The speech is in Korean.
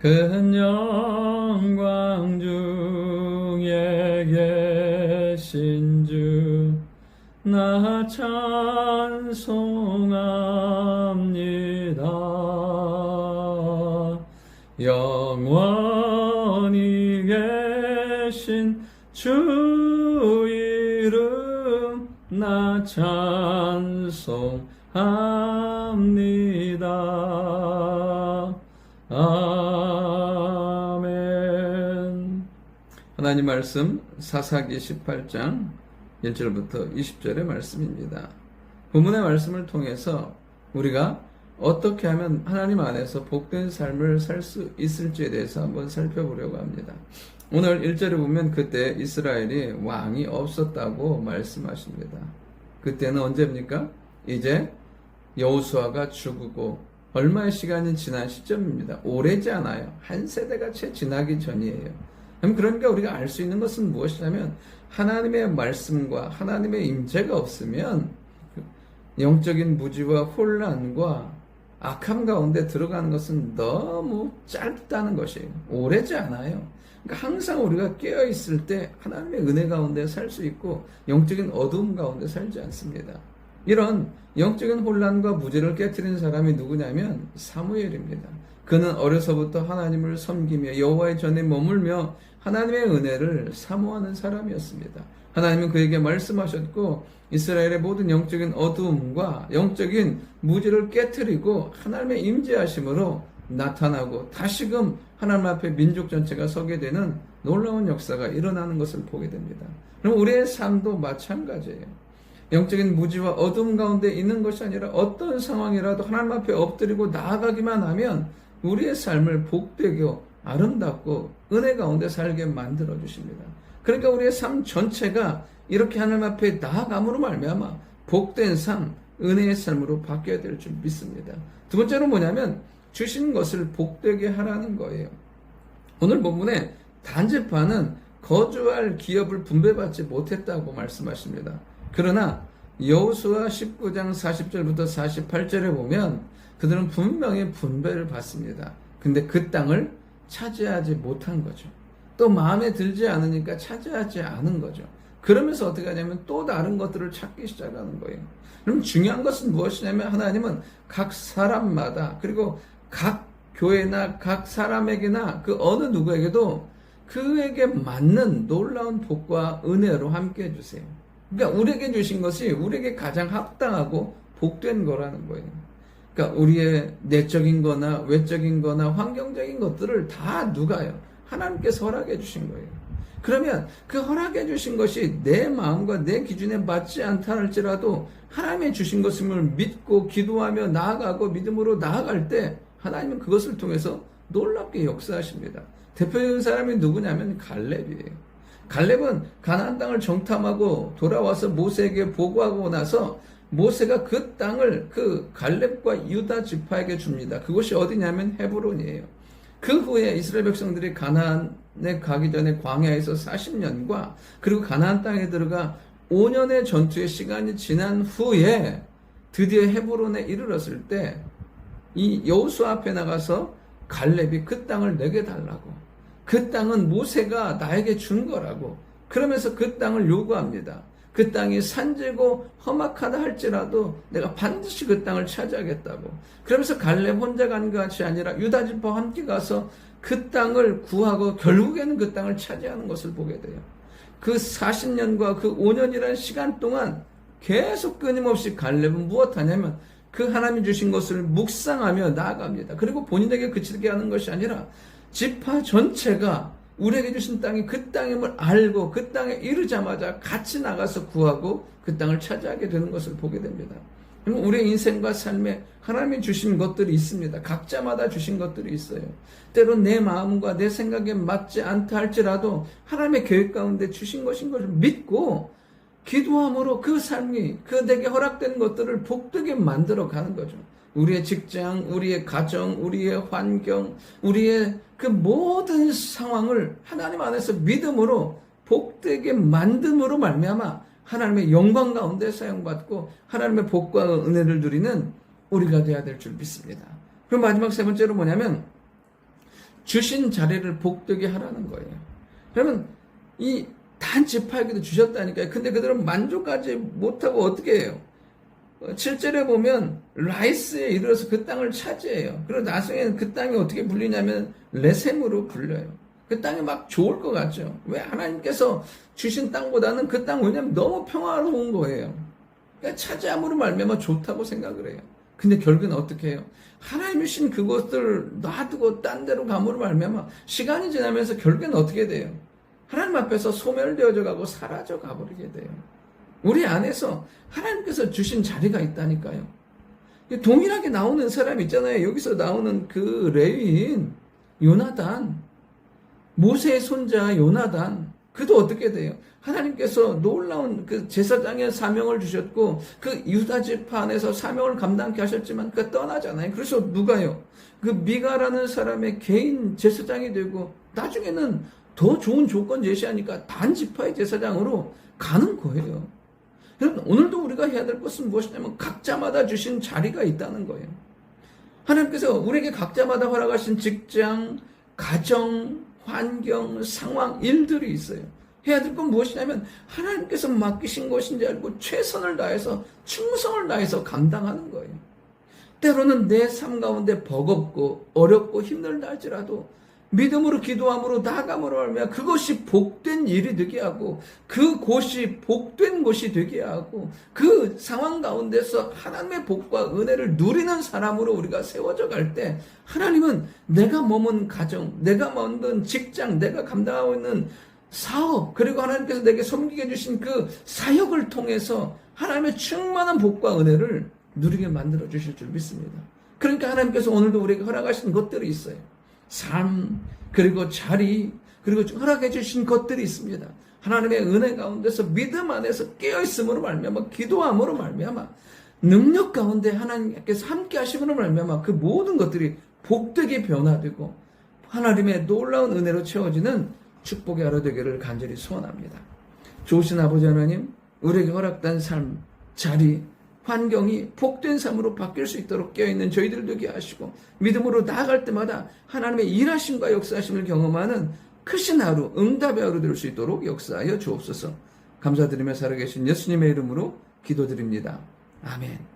큰 영광 중에 계신 주 나 찬송합니다. 영원히 계신 주 이름 나 찬송합니다. 아멘. 하나님 말씀 사사기 18장 1절부터 20절의 말씀입니다. 본문의 말씀을 통해서 우리가 어떻게 하면 하나님 안에서 복된 삶을 살 수 있을지에 대해서 한번 살펴보려고 합니다. 오늘 1절에 보면 그때 이스라엘이 왕이 없었다고 말씀하십니다. 그때는 언제입니까? 이제 여호수아가 죽고 얼마의 시간이 지난 시점입니다. 오래지 않아요. 한 세대가 채 지나기 전이에요. 그러니까 우리가 알 수 있는 것은 무엇이냐면 하나님의 말씀과 하나님의 임재가 없으면 영적인 무지와 혼란과 악함 가운데 들어가는 것은 너무 짧다는 것이에요. 오래지 않아요. 그러니까 항상 우리가 깨어있을 때 하나님의 은혜 가운데 살 수 있고 영적인 어두움 가운데 살지 않습니다. 이런 영적인 혼란과 무지를 깨트린 사람이 누구냐면 사무엘입니다. 그는 어려서부터 하나님을 섬기며 여호와의 전에 머물며 하나님의 은혜를 사모하는 사람이었습니다. 하나님은 그에게 말씀하셨고 이스라엘의 모든 영적인 어두움과 영적인 무지를 깨트리고 하나님의 임재하심으로 나타나고 다시금 하나님 앞에 민족 전체가 서게 되는 놀라운 역사가 일어나는 것을 보게 됩니다. 그럼 우리의 삶도 마찬가지예요. 영적인 무지와 어둠 가운데 있는 것이 아니라 어떤 상황이라도 하나님 앞에 엎드리고 나아가기만 하면 우리의 삶을 복되고 아름답고 은혜 가운데 살게 만들어 주십니다. 그러니까 우리의 삶 전체가 이렇게 하나님 앞에 나아감으로 말미암아 복된 삶, 은혜의 삶으로 바뀌어야 될 줄 믿습니다. 두 번째로 뭐냐면 주신 것을 복되게 하라는 거예요. 오늘 본문에 단지파는 거주할 기업을 분배받지 못했다고 말씀하십니다. 그러나 여호수아 19장 40절부터 48절에 보면 그들은 분명히 분배를 받습니다. 근데 그 땅을 차지하지 못한 거죠. 또 마음에 들지 않으니까 차지하지 않은 거죠. 그러면서 어떻게 하냐면 또 다른 것들을 찾기 시작하는 거예요. 그럼 중요한 것은 무엇이냐면 하나님은 각 사람마다 그리고 각 교회나 각 사람에게나 그 어느 누구에게도 그에게 맞는 놀라운 복과 은혜로 함께 해주세요. 그러니까 우리에게 주신 것이 우리에게 가장 합당하고 복된 거라는 거예요. 그러니까 우리의 내적인 거나 외적인 거나 환경적인 것들을 다 누가요? 하나님께서 허락해 주신 거예요. 그러면 그 허락해 주신 것이 내 마음과 내 기준에 맞지 않다 할지라도 하나님의 주신 것임을 믿고 기도하며 나아가고 믿음으로 나아갈 때 하나님은 그것을 통해서 놀랍게 역사하십니다. 대표적인 사람이 누구냐면 갈렙이에요. 갈렙은 가나안 땅을 정탐하고 돌아와서 모세에게 보고하고 나서 모세가 그 땅을 그 갈렙과 유다 지파에게 줍니다. 그곳이 어디냐면 헤브론이에요. 그 후에 이스라엘 백성들이 가나안에 가기 전에 광야에서 40년과 그리고 가나안 땅에 들어가 5년의 전투의 시간이 지난 후에 드디어 헤브론에 이르렀을 때 이 여호수아 앞에 나가서 갈렙이 그 땅을 내게 달라고, 그 땅은 모세가 나에게 준 거라고, 그러면서 그 땅을 요구합니다. 그 땅이 산지고 험악하다 할지라도 내가 반드시 그 땅을 차지하겠다고. 그러면서 갈렙 혼자 간 것이 아니라 유다 지파와 함께 가서 그 땅을 구하고 결국에는 그 땅을 차지하는 것을 보게 돼요. 그 40년과 그 5년이라는 시간 동안 계속 끊임없이 갈렙은 무엇하냐면 그 하나님이 주신 것을 묵상하며 나아갑니다. 그리고 본인에게 그치게 하는 것이 아니라 지파 전체가 우리에게 주신 땅이 그 땅임을 알고 그 땅에 이르자마자 같이 나가서 구하고 그 땅을 차지하게 되는 것을 보게 됩니다. 우리의 인생과 삶에 하나님이 주신 것들이 있습니다. 각자마다 주신 것들이 있어요. 때론 내 마음과 내 생각에 맞지 않다 할지라도 하나님의 계획 가운데 주신 것인 것을 믿고 기도함으로 그 삶이 그 내게 허락된 것들을 복되게 만들어 가는 거죠. 우리의 직장, 우리의 가정, 우리의 환경, 우리의 그 모든 상황을 하나님 안에서 믿음으로 복되게 만듦으로 말미암아 하나님의 영광 가운데 사용받고 하나님의 복과 은혜를 누리는 우리가 되어야 될 줄 믿습니다. 그럼 마지막 세 번째로 뭐냐면 주신 자리를 복되게 하라는 거예요. 그러면 이 단 지파에게도 주셨다니까요. 근데 그들은 만족하지 못하고 어떻게 해요? 7절에 보면 라이스에 이르러서 그 땅을 차지해요. 그리고 나중에는 그 땅이 어떻게 불리냐면 레셈으로 불려요. 그 땅이 막 좋을 것 같죠. 왜? 하나님께서 주신 땅보다는 그 땅 왜냐면 너무 평화로운 거예요. 그러니까 차지함으로 말미암아 좋다고 생각을 해요. 근데 결국은 어떻게 해요? 하나님이 주신 그것을 놔두고 딴 데로 감으로 말미암아 시간이 지나면서 결국엔 어떻게 돼요? 하나님 앞에서 소멸되어져 가고 사라져 가버리게 돼요. 우리 안에서 하나님께서 주신 자리가 있다니까요. 동일하게 나오는 사람 있잖아요. 여기서 나오는 그 레위인 요나단, 모세의 손자 요나단, 그도 어떻게 돼요? 하나님께서 놀라운 그 제사장의 사명을 주셨고 그 유다 지파 안에서 사명을 감당케 하셨지만 그 떠나잖아요. 그래서 누가요? 그 미가라는 사람의 개인 제사장이 되고 나중에는 더 좋은 조건 제시하니까 단 지파의 제사장으로 가는 거예요. 여러분, 오늘도 우리가 해야 될 것은 무엇이냐면 각자마다 주신 자리가 있다는 거예요. 하나님께서 우리에게 각자마다 허락하신 직장, 가정, 환경, 상황, 일들이 있어요. 해야 될 건 무엇이냐면 하나님께서 맡기신 것인지 알고 최선을 다해서 충성을 다해서 감당하는 거예요. 때로는 내 삶 가운데 버겁고 어렵고 힘들다 할지라도 믿음으로 기도함으로 나아감으로 하면 그것이 복된 일이 되게 하고 그곳이 복된 곳이 되게 하고 그 상황 가운데서 하나님의 복과 은혜를 누리는 사람으로 우리가 세워져 갈 때 하나님은 내가 머문 가정, 내가 만든 직장, 내가 감당하고 있는 사업, 그리고 하나님께서 내게 섬기게 해주신 그 사역을 통해서 하나님의 충만한 복과 은혜를 누리게 만들어 주실 줄 믿습니다. 그러니까 하나님께서 오늘도 우리에게 허락하신 것들이 있어요. 삶, 그리고 자리, 그리고 허락해 주신 것들이 있습니다. 하나님의 은혜 가운데서 믿음 안에서 깨어있음으로 말미암아 기도함으로 말미암아 능력 가운데 하나님께서 함께 하심으로 말미암아 그 모든 것들이 복되게 변화되고 하나님의 놀라운 은혜로 채워지는 축복의 하루 되기를 간절히 소원합니다. 좋으신 아버지 하나님, 우리에게 허락된 삶, 자리, 환경이 복된 삶으로 바뀔 수 있도록 깨어있는 저희들 되게 하시고 믿음으로 나아갈 때마다 하나님의 일하심과 역사하심을 경험하는 크신 하루, 응답의 하루 될 수 있도록 역사하여 주옵소서. 감사드리며 살아계신 예수님의 이름으로 기도드립니다. 아멘.